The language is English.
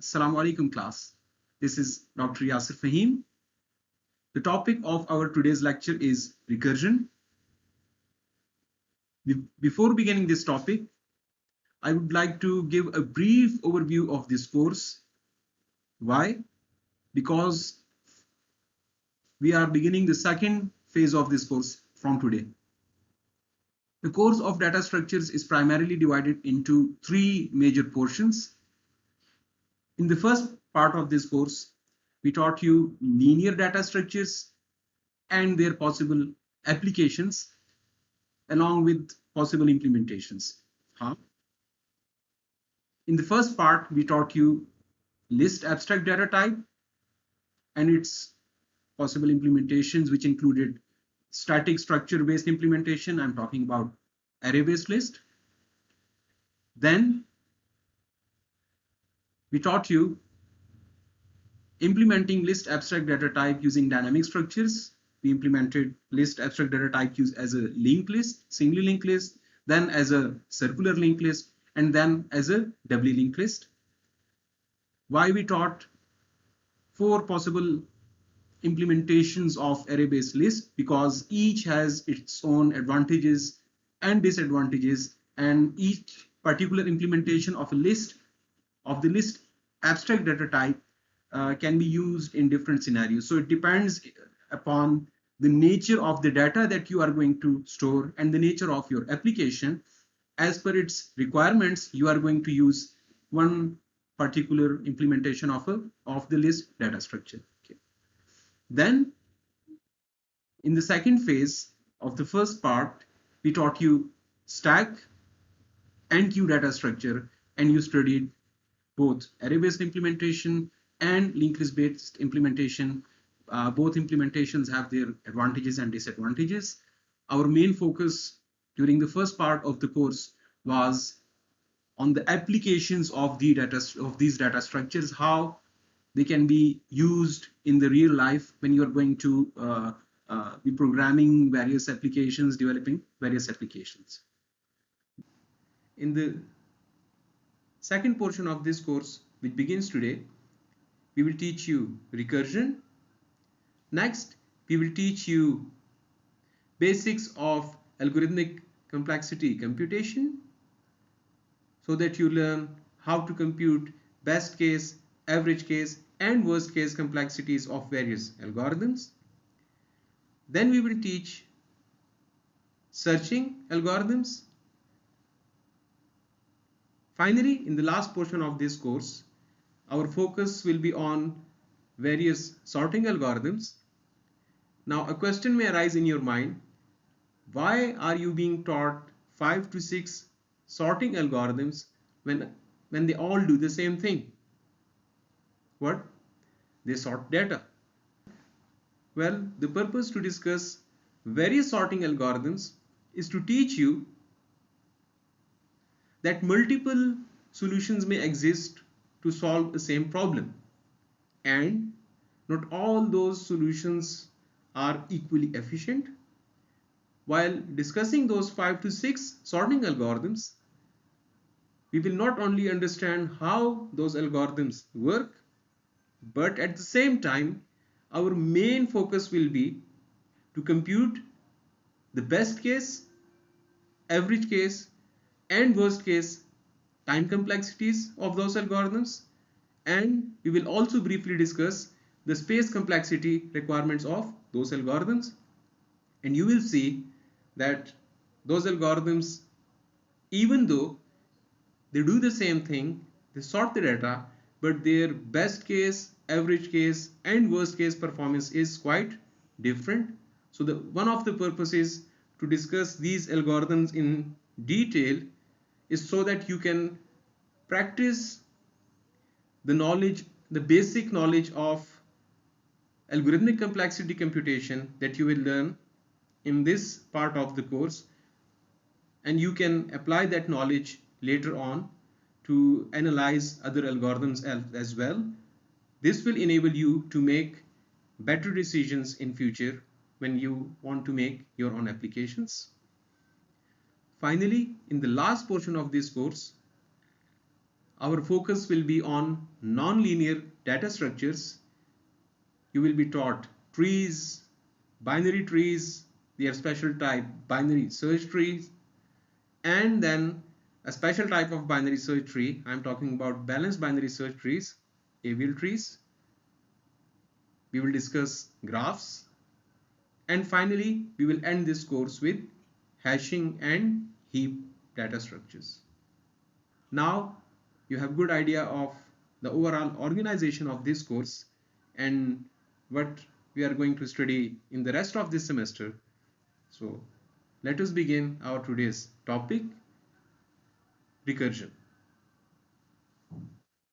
Assalamu alaikum class. This is Dr. Yasir Fahim. The topic of our today's lecture is recursion. Before beginning this topic, I would like to give a brief overview of this course. Why? Because we are beginning the second phase of this course from today. The course of data structures is primarily divided into three major portions. In the first part of this course, we taught you linear data structures and their possible applications along with possible implementations. In the first part, we taught you list abstract data type and its possible implementations, which included static structure-based implementation. I'm talking about array-based list. Then we taught you implementing list abstract data type using dynamic structures. We implemented list abstract data type used as a linked list, singly linked list, then as a circular linked list, and then as a doubly linked list. Why we taught four possible implementations of array-based list, because each has its own advantages and disadvantages, and each particular implementation of a list of the list abstract data type can be used in different scenarios. So it depends upon the nature of the data that you are going to store and the nature of your application. As per its requirements, you are going to use one particular implementation of the list data structure. Okay. Then in the second phase of the first part, we taught you stack and queue data structure, and you studied both array-based implementation and linked list-based implementation. Both implementations have their advantages and disadvantages. Our main focus during the first part of the course was on the applications of these data structures, how they can be used in the real life when you are going to be programming various applications, developing various applications. In the second portion of this course, which begins today, we will teach you recursion. Next, we will teach you basics of algorithmic complexity computation, so that you learn how to compute best case, average case, and worst case complexities of various algorithms. Then we will teach searching algorithms. Finally, in the last portion of this course, our focus will be on various sorting algorithms. Now, a question may arise in your mind: why are you being taught 5 to 6 sorting algorithms when they all do the same thing? What? They sort data. Well, the purpose to discuss various sorting algorithms is to teach you that multiple solutions may exist to solve the same problem, and not all those solutions are equally efficient. While discussing those 5 to 6 sorting algorithms, we will not only understand how those algorithms work, but at the same time, our main focus will be to compute the best case, average case, and worst case time complexities of those algorithms, and we will also briefly discuss the space complexity requirements of those algorithms. And you will see that those algorithms, even though they do the same thing, they sort the data, but their best case, average case, and worst case performance is quite different. So one of the purposes to discuss these algorithms in detail is so that you can practice the knowledge, the basic knowledge of algorithmic complexity computation that you will learn in this part of the course, and you can apply that knowledge later on to analyze other algorithms as well. This will enable you to make better decisions in future when you want to make your own applications. Finally, in the last portion of this course, Our focus will be on non-linear data structures. You will be taught trees, binary trees, their special type binary search trees, and then a special type of binary search tree. I'm talking about balanced binary search trees, AVL trees. We will discuss graphs, and finally we will end this course with hashing and heap data structures. Now you have good idea of the overall organization of this course and what we are going to study in the rest of this semester. So let us begin our today's topic, recursion.